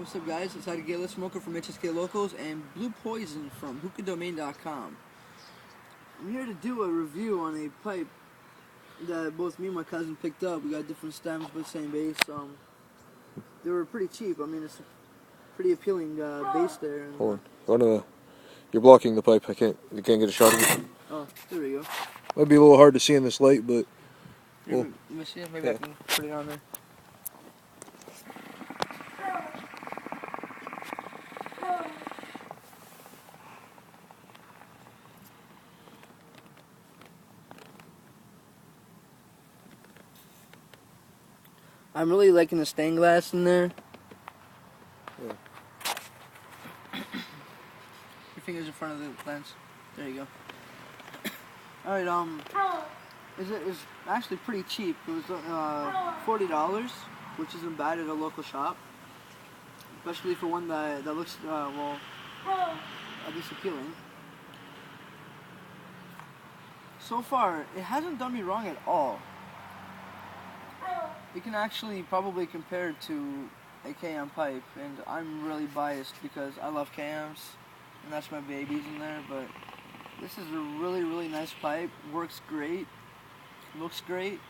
What's up, guys? It's HD&HSK Smoker from HSK Locals and Blue Poison from hookahdomain.com. I'm here to do a review on a pipe that both me and my cousin picked up. We got different stems but same base. They were pretty cheap. I mean, it's a pretty appealing base there. And, hold on. You're blocking the pipe. You can't get a shot of it. Oh, there we go. Might be a little hard to see in this light, but Let me see. Maybe I can put it on there. I'm really liking the stained glass in there. Yeah. Your fingers in front of the lens. There you go. Alright, it's actually pretty cheap. It was $40, which isn't bad at a local shop. Especially for one that looks, well, at least appealing. So far, it hasn't done me wrong at all. You can actually probably compare it to a KM pipe, and I'm really biased because I love KMs, and that's my babies in there, but this is a really, really nice pipe. Works great. Looks great.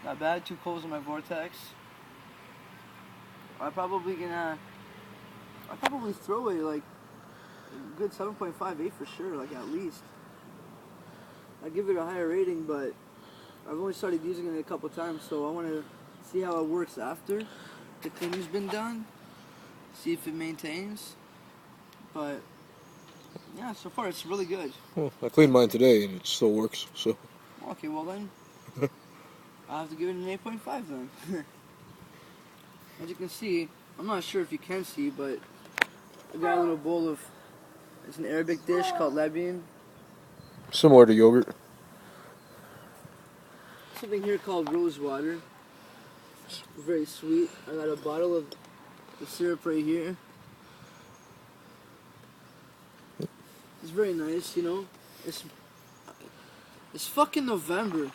Not bad. 2 coals in my vortex. I'd probably throw it like a good 7.58 for sure, like at least. I give it a higher rating, but I've only started using it a couple times, so I want to see how it works after the cleaning's been done, see if it maintains. But yeah, so far it's really good. well, I cleaned mine today and it still works. So Okay, well then I'll have to give it an 8.5 then. As you can see, I'm not sure if you can see, but I got a little bowl of, it's an Arabic dish called labine. similar to yogurt. Something here called rose water. It's very sweet. I got a bottle of the syrup right here. It's very nice, you know. It's fucking November,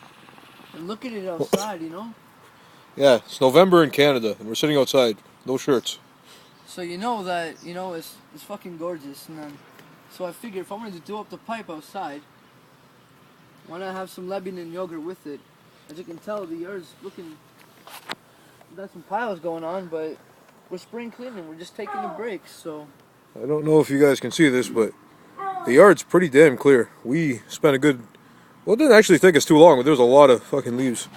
and look at it outside, you know. Yeah, it's November in Canada and we're sitting outside, no shirts. So you know that, you know, it's fucking gorgeous. And then, so I figured if I'm gonna do up the pipe outside, why not have some labine and yogurt with it? As you can tell, the yard's looking, got some piles going on, but we're spring cleaning. We're just taking a break, so. I don't know if you guys can see this, but the yard's pretty damn clear. We spent well, it didn't actually take us too long, but there's a lot of fucking leaves.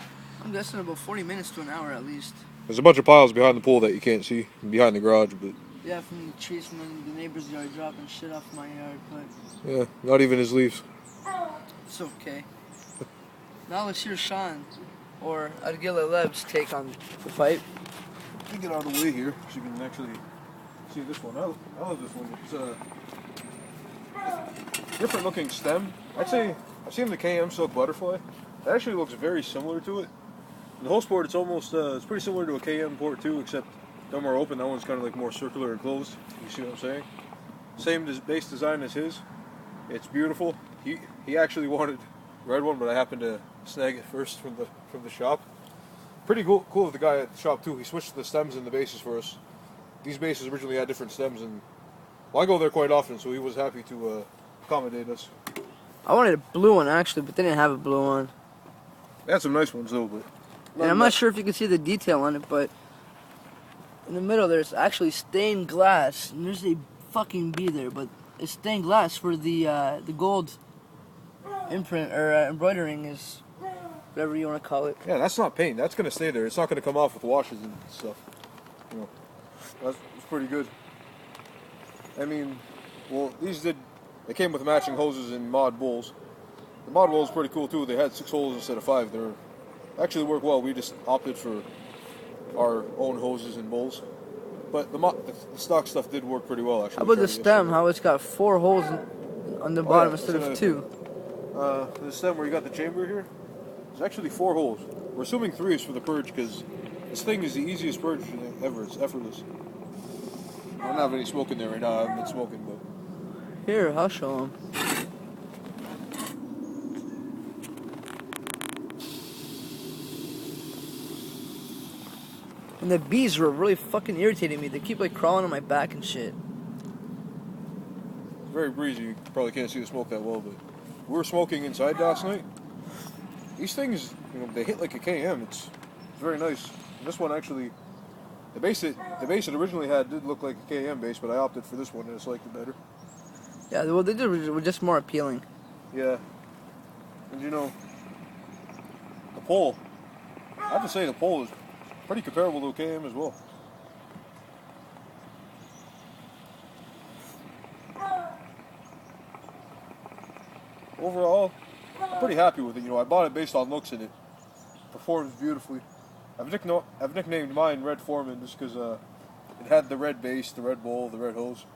I'm guessing about 40 minutes to an hour at least. There's a bunch of piles behind the pool that you can't see, behind the garage, but Yeah, from the trees from the neighbor's yard dropping shit off my yard, but yeah, not even his leaves. it's okay. Now let's hear Sean or Adgila Leb's take on the pipe. Let me get out of the way here so you can actually see this one. I love this one. It's a different looking stem. I'd say I've seen the KM Silk Butterfly. It actually looks very similar to it. The hose port, it's almost, it's pretty similar to a KM port too, except they're more open. That one's kind of like more circular and closed. You see what I'm saying? Same base design as his. It's beautiful. He actually wanted red one, but I happened to snag it first from the shop. Pretty cool of the guy at the shop too. He switched the stems and the bases for us. These bases originally had different stems, and well, I go there quite often, so he was happy to accommodate us. I wanted a blue one actually, but they didn't have a blue one. They had some nice ones though, but. And I'm not sure if you can see the detail on it, but in the middle there's actually stained glass, and there's a fucking bee there, but it's stained glass for the gold imprint or embroidering is whatever you want to call it. Yeah, that's not paint. That's gonna stay there. It's not gonna come off with washes and stuff. You know, that's pretty good. I mean, well, they came with matching hoses and mod bowls. The mod bowl is pretty cool too. They had 6 holes instead of 5. They actually work well. We just opted for our own hoses and bowls. But the stock stuff did work pretty well actually. How about the stem? How it's got 4 holes on the bottom instead of 2? The stem where you got the chamber here, there's actually 4 holes. We're assuming 3 is for the purge because this thing is the easiest purge ever. It's effortless. I don't have any smoke in there right now. I haven't been smoking, but here, I'll show them. And the bees were really fucking irritating me. They keep like crawling on my back and shit. It's very breezy. You probably can't see the smoke that well, but we were smoking inside last night. These things, you know, they hit like a KM. It's very nice. And this one actually, the base it originally had did look like a KM base, but I opted for this one and I just liked it better. Yeah, well, they were just more appealing. Yeah. And you know, the pole, I have to say the pole is pretty comparable to a KM as well. Overall, I'm pretty happy with it. You know, I bought it based on looks and it performs beautifully. I've nicknamed mine Red Foreman just because it had the red base, the red bowl, the red hose.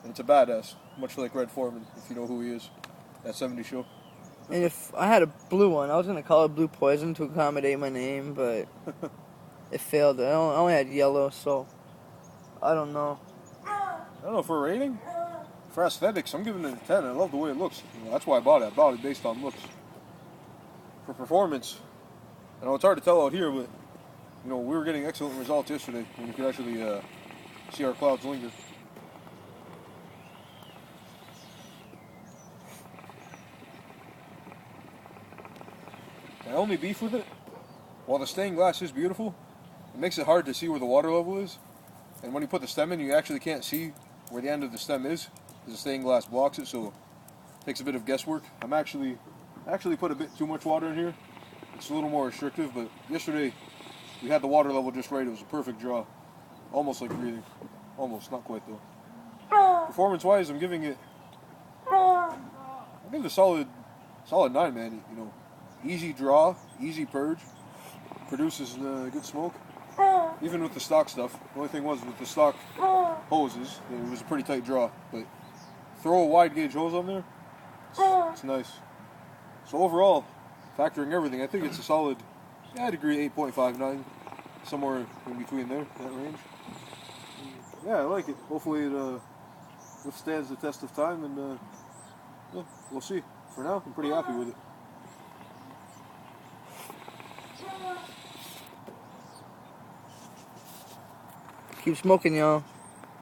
And it's a badass, much like Red Foreman, if you know who he is. That 70s show. And if I had a blue one, I was gonna call it Blue Poison to accommodate my name, but it failed. I only had yellow, so I don't know. I don't know, for a rating? For aesthetics, I'm giving it a 10. I love the way it looks. You know, that's why I bought it. I bought it based on looks. For performance, I know it's hard to tell out here, but you know, we were getting excellent results yesterday when you could actually see our clouds linger. My only beef with it, while the stained glass is beautiful, it makes it hard to see where the water level is. And when you put the stem in, you actually can't see where the end of the stem is, because the stained glass blocks it, so it takes a bit of guesswork. I actually put a bit too much water in here. It's a little more restrictive, but yesterday we had the water level just right. It was a perfect draw. Almost like breathing. Almost, not quite though. Performance-wise, I'm giving it, I'll give it a solid 9, man. You know, easy draw, easy purge, produces good smoke. Even with the stock stuff, the only thing was with the stock hoses, it was a pretty tight draw. But throw a wide gauge hose on there, it's nice. So overall, factoring everything, I think it's a solid, I'd agree 8.59, somewhere in between there, that range. Yeah, I like it. Hopefully it withstands the test of time, and yeah, we'll see. For now, I'm pretty happy with it. Keep smoking, y'all.